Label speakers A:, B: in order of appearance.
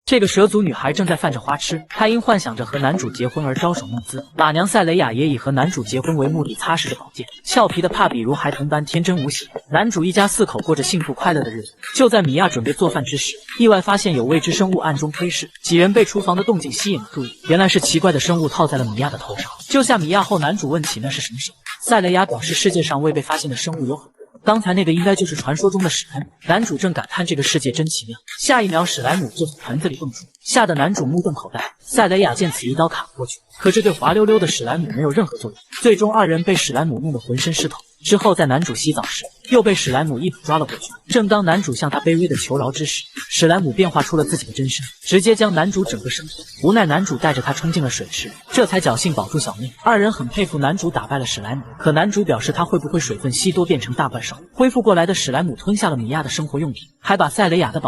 A: 这个蛇族女孩正在犯着花痴，她因幻想着和男主结婚而招手弄姿。马娘赛雷雅也以和男主结婚为目的，擦拭着宝剑。俏皮的帕比如孩童般天真无邪。男主一家4口过着幸福快乐的日子。就在米娅准备做饭之时，意外发现有未知生物暗中窥视。几人被厨房的动静吸引了注意，原来是奇怪的生物套在了米娅的头上。救下米娅后，男主问起那是什么生物，赛雷雅表示世界上未被发现的生物有很多。刚才那个应该就是传说中的史莱姆。男主正感叹这个世界真奇妙，下一秒史莱姆就从盆子里蹦出，吓得男主目瞪口呆。赛雷雅见此一刀砍过去，可这对滑溜溜的史莱姆没有任何作用。最终2人被史莱姆弄得浑身湿透。之后在男主洗澡时，又被史莱姆一把抓了过去。正当男主向他卑微的求饶之时，史莱姆变化出了自己的真身，直接将男主整个生吞。无奈男主带着他冲进了水池，这才侥幸保住小命。2人很佩服男主打败了史莱姆，可男主表示他会不会水分吸多变成大怪兽。恢复过来的史莱姆吞下了米娅的生活用品，还把赛雷雅的宝